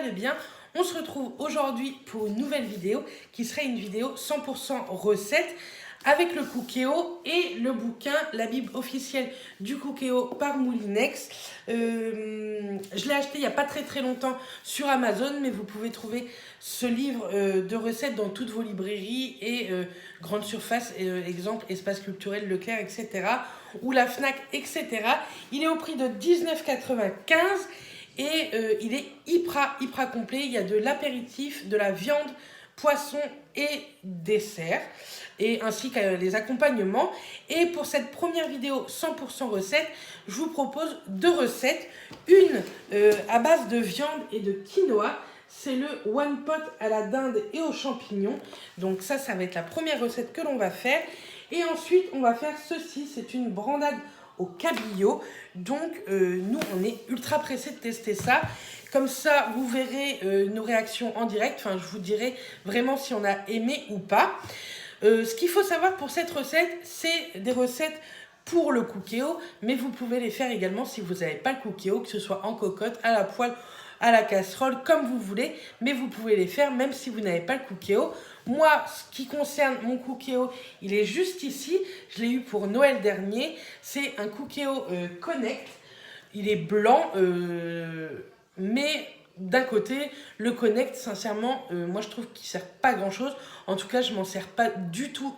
allez bien. On se retrouve aujourd'hui pour une nouvelle vidéo qui serait une vidéo 100% recette avec le Cookéo et le bouquin, la Bible officielle du Cookéo par Moulinex. Je l'ai acheté il n'y a pas très longtemps sur Amazon, mais vous pouvez trouver ce livre de recettes dans toutes vos librairies et grandes surfaces, exemple Espace Culturel, Leclerc, etc. ou la Fnac, etc. Il est au prix de 19,95 € et il est hyper complet. Il y a de l'apéritif, de la viande, poisson et dessert, et ainsi que les accompagnements. Et pour cette première vidéo 100% recette, je vous propose deux recettes. Une à base de viande et de quinoa, c'est le one pot à la dinde et aux champignons. Donc ça va être la première recette que l'on va faire. Et ensuite, on va faire ceci, c'est une brandade au cabillaud. Donc nous, on est ultra pressés de tester ça. Comme ça, vous verrez nos réactions en direct. Enfin, je vous dirai vraiment si on a aimé ou pas. Ce qu'il faut savoir pour cette recette, c'est des recettes pour le Cookéo, mais vous pouvez les faire également si vous n'avez pas le Cookéo, que ce soit en cocotte, à la poêle, à la casserole, comme vous voulez, mais vous pouvez les faire même si vous n'avez pas le Cookéo. Moi, ce qui concerne mon Cookéo, il est juste ici. Je l'ai eu pour Noël dernier. C'est un Cookéo Connect. Il est blanc, mais d'un côté, le Connect, sincèrement, moi je trouve qu'il ne sert pas grand chose. En tout cas, je m'en sers pas du tout.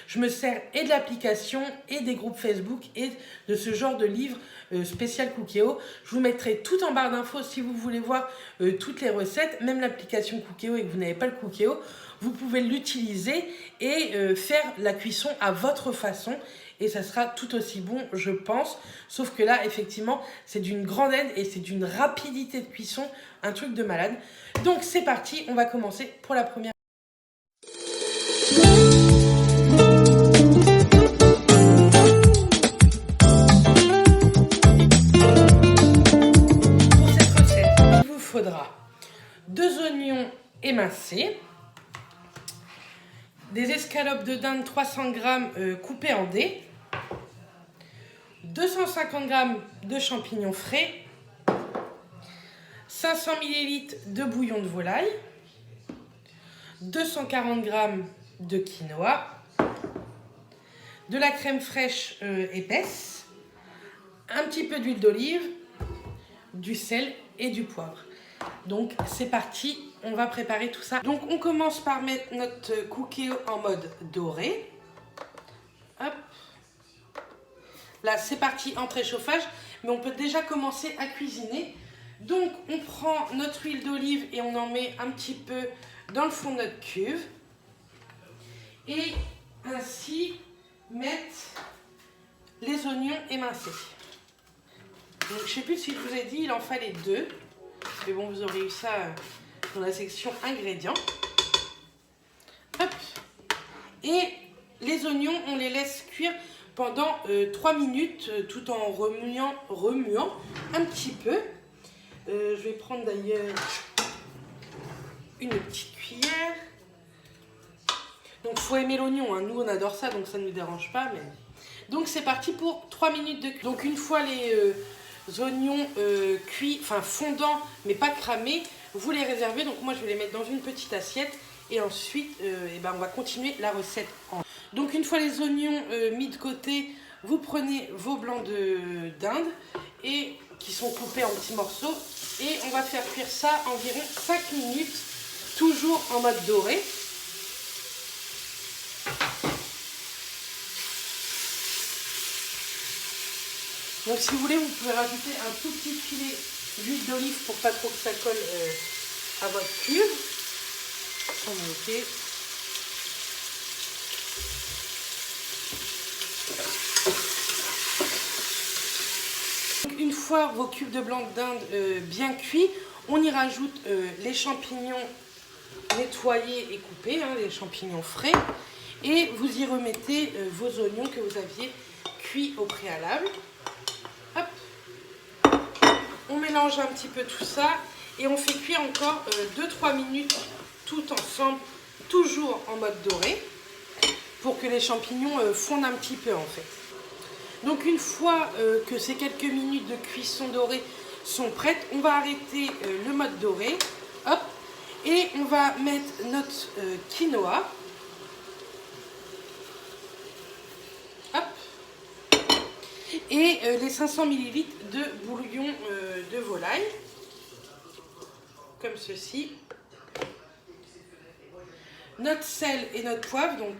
Je me sers et de l'application et des groupes Facebook et de ce genre de livre spécial Cookéo. Je vous mettrai tout en barre d'infos si vous voulez voir toutes les recettes, même l'application Cookéo, et que vous n'avez pas le Cookéo. Vous pouvez l'utiliser et faire la cuisson à votre façon. Et ça sera tout aussi bon, je pense. Sauf que là, effectivement, c'est d'une grande aide et c'est d'une rapidité de cuisson, un truc de malade. Donc c'est parti, on va commencer pour la première. Pour cette recette, il vous faudra 2 oignons émincés, des escalopes de dinde 300 g coupées en dés, 250 g de champignons frais, 500 ml de bouillon de volaille, 240 g de quinoa, de la crème fraîche épaisse, un petit peu d'huile d'olive, du sel et du poivre. Donc c'est parti, on va préparer tout ça. Donc on commence par mettre notre Cookéo en mode doré. Hop. Là c'est parti en préchauffage, mais on peut déjà commencer à cuisiner. Donc on prend notre huile d'olive et on en met un petit peu dans le fond de notre cuve. Et ainsi mettre les oignons émincés. Donc je ne sais plus si je vous ai dit, il en fallait 2. Mais bon, vous aurez eu ça dans la section ingrédients. Hop. Et les oignons, on les laisse cuire pendant 3 minutes tout en remuant un petit peu. Je vais prendre d'ailleurs une petite cuillère. Donc il faut aimer l'oignon, hein. Nous on adore ça, donc ça ne nous dérange pas. Mais... Donc c'est parti pour 3 minutes de cuisson. Donc une fois les oignons cuits, enfin fondants mais pas cramés, vous les réservez. Donc moi je vais les mettre dans une petite assiette et ensuite on va continuer la recette. Donc une fois les oignons mis de côté, vous prenez vos blancs de dinde et qui sont coupés en petits morceaux et on va faire cuire ça environ 5 minutes, toujours en mode doré. Donc si vous voulez, vous pouvez rajouter un tout petit filet d'huile d'olive pour pas trop que ça colle à votre cuve. On va noter. Donc, une fois vos cubes de blanc de dinde bien cuits, on y rajoute les champignons nettoyés et coupés, hein, les champignons frais. Et vous y remettez vos oignons que vous aviez cuits au préalable. Hop. On mélange un petit peu tout ça et on fait cuire encore 2-3 minutes tout ensemble, toujours en mode doré, pour que les champignons fondent un petit peu en fait. Donc une fois que ces quelques minutes de cuisson dorée sont prêtes. On va arrêter le mode doré. Hop. Et on va mettre notre quinoa. Hop. Et les 500 ml de bouillon de volaille. Comme ceci. Notre sel et notre poivre, donc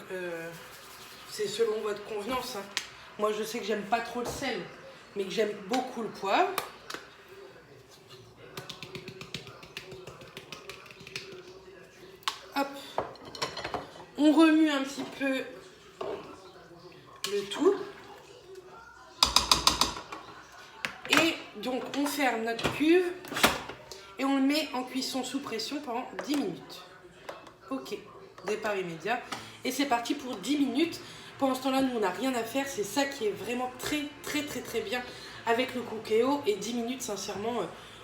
c'est selon votre convenance. Hein. Moi je sais que j'aime pas trop le sel, mais que j'aime beaucoup le poivre. Hop. On remue un petit peu le tout. Et donc on ferme notre cuve et on le met en cuisson sous pression pendant 10 minutes. Ok, départ immédiat. Et c'est parti pour 10 minutes. Pendant ce temps-là, nous, on n'a rien à faire. C'est ça qui est vraiment très bien avec le Cookéo. Et 10 minutes, sincèrement,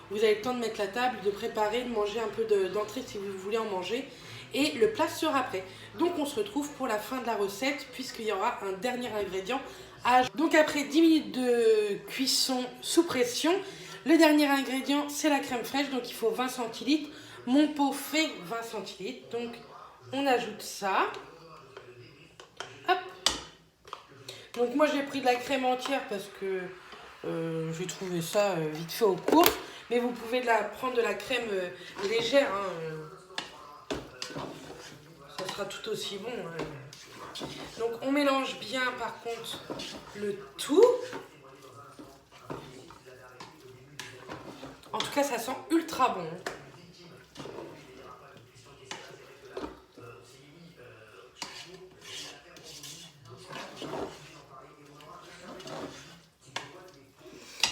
vous avez le temps de mettre la table, de préparer, de manger un peu d'entrée si vous voulez en manger. Et le plat sera prêt. Donc, on se retrouve pour la fin de la recette, puisqu'il y aura un dernier ingrédient à ajouter. Donc, après 10 minutes de cuisson sous pression, le dernier ingrédient, c'est la crème fraîche. Donc, il faut 20 centilitres. Mon pot fait 20 centilitres. Donc, on ajoute ça. Hop. Donc moi j'ai pris de la crème entière parce que j'ai trouvé ça vite fait aux courses. Mais vous pouvez prendre de la crème légère. Hein, ça sera tout aussi bon. Hein. Donc on mélange bien par contre le tout. En tout cas ça sent ultra bon. Hein.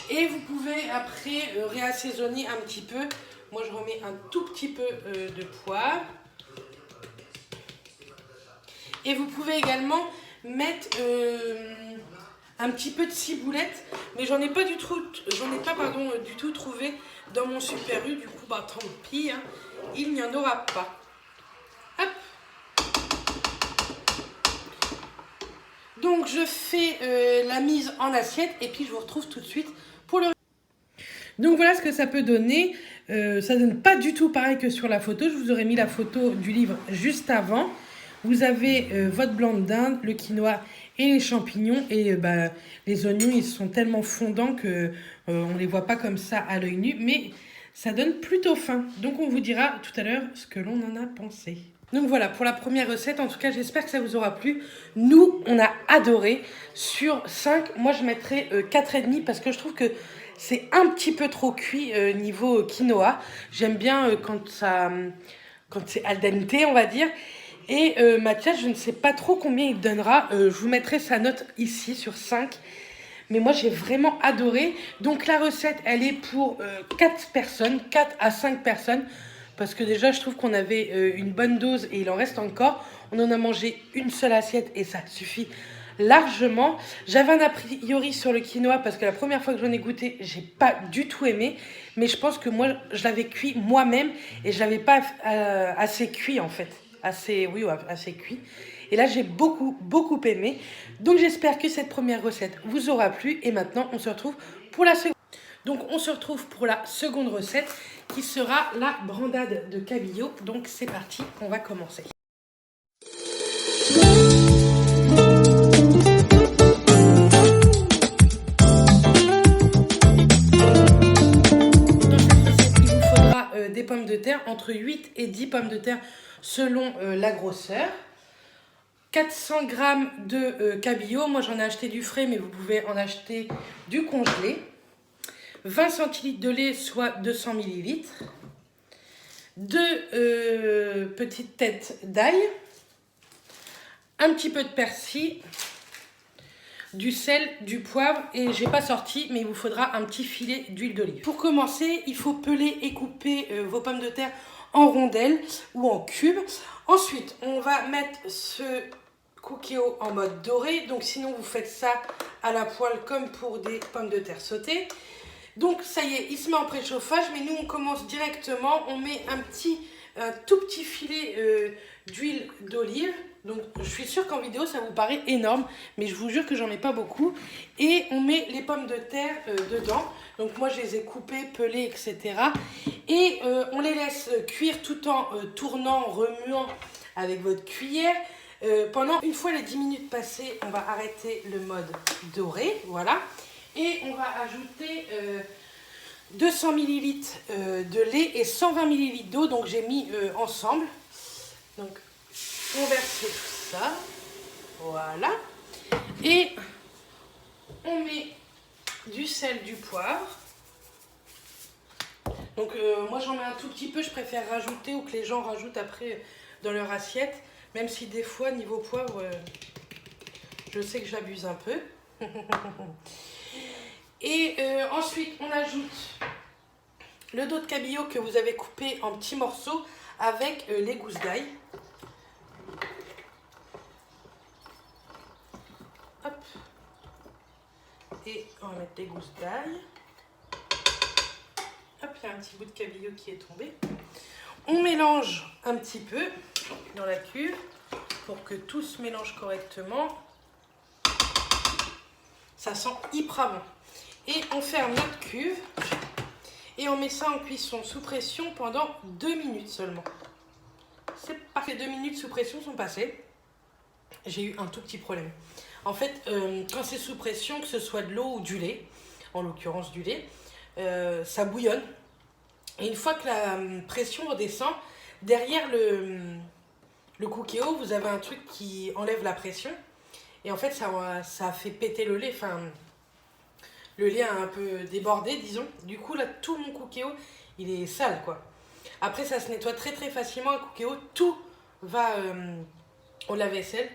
Et vous pouvez après réassaisonner un petit peu. Moi je remets un tout petit peu de poivre. Et vous pouvez également mettre un petit peu de ciboulette. Mais j'en ai pas du tout trouvé dans mon Super U. Du coup bah tant pis, hein, il n'y en aura pas. Hop. Donc je fais la mise en assiette et puis je vous retrouve tout de suite pour le... Donc voilà ce que ça peut donner. Ça donne pas du tout pareil que sur la photo. Je vous aurais mis la photo du livre juste avant. Vous avez votre blanc de dinde, le quinoa et les champignons. Et les oignons, ils sont tellement fondants que on ne les voit pas comme ça à l'œil nu. Mais ça donne plutôt faim. Donc on vous dira tout à l'heure ce que l'on en a pensé. Donc voilà, pour la première recette, en tout cas, j'espère que ça vous aura plu. Nous, on a adoré. Sur 5, moi, je mettrais 4,5 parce que je trouve que c'est un petit peu trop cuit niveau quinoa. J'aime bien quand c'est al dente, on va dire. Et Mathias, je ne sais pas trop combien il donnera. Je vous mettrai sa note ici sur 5. Mais moi, j'ai vraiment adoré. Donc la recette, elle est pour 4 personnes, 4 à 5 personnes. Parce que déjà, je trouve qu'on avait une bonne dose et il en reste encore. On en a mangé une seule assiette et ça suffit largement. J'avais un a priori sur le quinoa parce que la première fois que j'en ai goûté, j'ai pas du tout aimé. Mais je pense que moi, je l'avais cuit moi-même et je l'avais pas assez cuit en fait. Assez cuit. Et là, j'ai beaucoup aimé. Donc, j'espère que cette première recette vous aura plu. Et maintenant, on se retrouve pour la seconde. Donc, on se retrouve pour la seconde recette qui sera la brandade de cabillaud. Donc, c'est parti, on va commencer. Dans cette recette, il vous faudra des pommes de terre, entre 8 et 10 pommes de terre selon la grosseur. 400 g de cabillaud. Moi, j'en ai acheté du frais, mais vous pouvez en acheter du congelé. 20 centilitres de lait, soit 200 ml. 2 petites têtes d'ail. Un petit peu de persil. Du sel, du poivre. Et j'ai pas sorti, mais il vous faudra un petit filet d'huile d'olive. Pour commencer, il faut peler et couper vos pommes de terre en rondelles ou en cubes. Ensuite, on va mettre ce Cookéo en mode doré. Donc sinon, vous faites ça à la poêle comme pour des pommes de terre sautées. Donc ça y est, il se met en préchauffage, mais nous on commence directement. On met un tout petit filet d'huile d'olive. Donc je suis sûre qu'en vidéo ça vous paraît énorme, mais je vous jure que j'en mets pas beaucoup. Et on met les pommes de terre dedans. Donc moi je les ai coupées, pelées, etc. Et on les laisse cuire tout en tournant, remuant avec votre cuillère. Pendant une fois les 10 minutes passées, on va arrêter le mode doré, voilà. Et on va ajouter 200 ml de lait et 120 ml d'eau, donc j'ai mis ensemble. Donc on verse tout ça, voilà, et on met du sel, du poivre. Donc moi j'en mets un tout petit peu, je préfère rajouter ou que les gens rajoutent après dans leur assiette, même si des fois niveau poivre, je sais que j'abuse un peu. Et ensuite on ajoute le dos de cabillaud que vous avez coupé en petits morceaux avec les gousses d'ail. Hop. Et on va mettre les gousses d'ail. Hop, il y a un petit bout de cabillaud qui est tombé. On mélange un petit peu dans la cuve pour que tout se mélange correctement. Ça sent hyper bon. Et on ferme notre cuve et on met ça en cuisson sous pression pendant 2 minutes seulement. C'est parfait, 2 minutes sous pression sont passées. J'ai eu un tout petit problème. En fait, quand c'est sous pression, que ce soit de l'eau ou du lait, en l'occurrence du lait, ça bouillonne. Et une fois que la pression redescend, derrière le cookéo, vous avez un truc qui enlève la pression. Et en fait, ça fait péter le lait. Enfin, le lait a un peu débordé, disons. Du coup, là, tout mon cookéo, il est sale, quoi. Après, ça se nettoie très très facilement. Un cookéo, tout va au lave-vaisselle.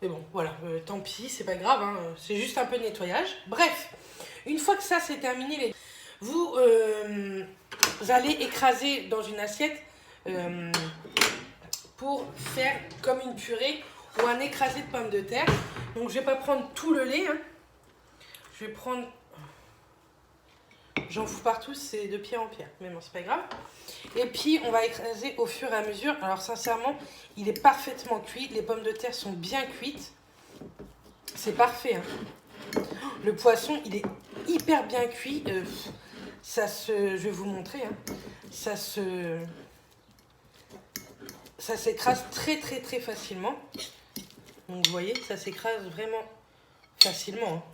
Mais bon, voilà, tant pis, c'est pas grave, hein, c'est juste un peu de nettoyage. Bref, une fois que ça c'est terminé, vous allez écraser dans une assiette pour faire comme une purée ou un écrasé de pommes de terre. Donc je vais pas prendre tout le lait, hein. Je vais prendre... J'en fous partout, c'est de pierre en pierre, mais bon, c'est pas grave. Et puis, on va écraser au fur et à mesure. Alors, sincèrement, il est parfaitement cuit. Les pommes de terre sont bien cuites. C'est parfait, hein. Le poisson, il est hyper bien cuit. Je vais vous montrer, hein. Ça s'écrase très, très, très facilement. Donc, vous voyez, ça s'écrase vraiment facilement, hein.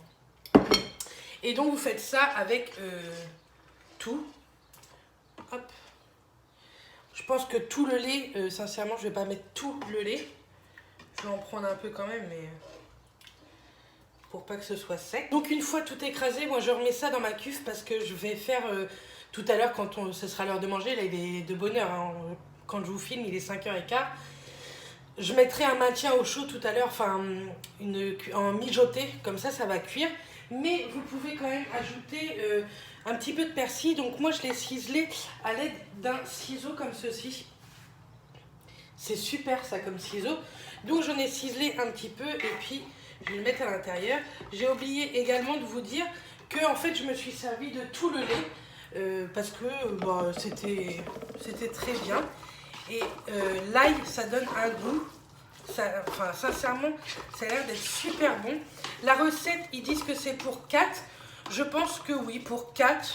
Et donc vous faites ça avec tout. Hop. Je pense que tout le lait, sincèrement, je vais pas mettre tout le lait. Je vais en prendre un peu quand même, mais pour pas que ce soit sec. Donc une fois tout écrasé, moi je remets ça dans ma cuve parce que je vais faire tout à l'heure quand ce sera l'heure de manger. Là il est de bonne heure, hein. Quand je vous filme, il est 5h15. Je mettrai un maintien au chaud tout à l'heure, enfin en mijoté, comme ça va cuire. Mais vous pouvez quand même ajouter un petit peu de persil. Donc moi je l'ai ciselé à l'aide d'un ciseau comme ceci. C'est super ça comme ciseau. Donc j'en ai ciselé un petit peu et puis je vais le mettre à l'intérieur. J'ai oublié également de vous dire que en fait je me suis servi de tout le lait parce que c'était très bien. Et l'ail ça donne un goût. Enfin, sincèrement, ça a l'air d'être super bon. La recette, ils disent que c'est pour 4. Je pense que oui, pour 4,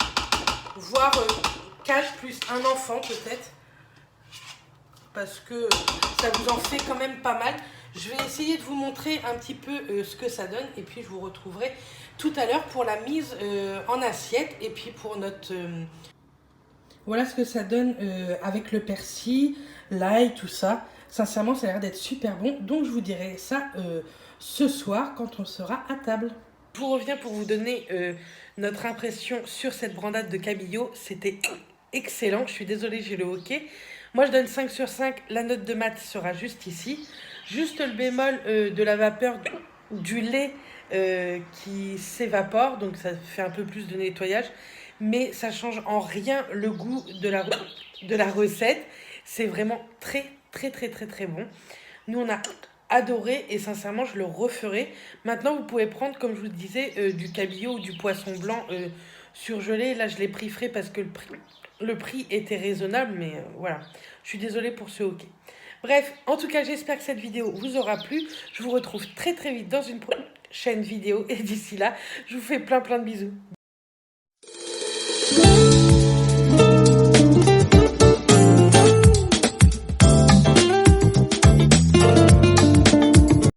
voire 4 plus un enfant peut-être. Parce que ça vous en fait quand même pas mal. Je vais essayer de vous montrer un petit peu ce que ça donne. Et puis, je vous retrouverai tout à l'heure pour la mise en assiette. Et puis, pour notre... Voilà ce que ça donne avec le persil, l'ail, tout ça. Sincèrement, ça a l'air d'être super bon. Donc, je vous dirai ça ce soir quand on sera à table. Je vous reviens pour vous donner notre impression sur cette brandade de cabillaud. C'était excellent. Je suis désolée, j'ai le hoquet. Moi, je donne 5 sur 5. La note de maths sera juste ici. Juste le bémol de la vapeur du lait qui s'évapore. Donc, ça fait un peu plus de nettoyage. Mais ça change en rien le goût de la recette. C'est vraiment très bon. Nous on a adoré et sincèrement je le referai. Maintenant vous pouvez prendre, comme je vous disais, du cabillaud ou du poisson blanc surgelé. Là je l'ai pris frais parce que le prix était raisonnable, mais voilà, je suis désolée pour ce hoquet. Bref, en tout cas, j'espère que cette vidéo vous aura plu. Je vous retrouve très très vite dans une prochaine vidéo. Et d'ici là, je vous fais plein de bisous.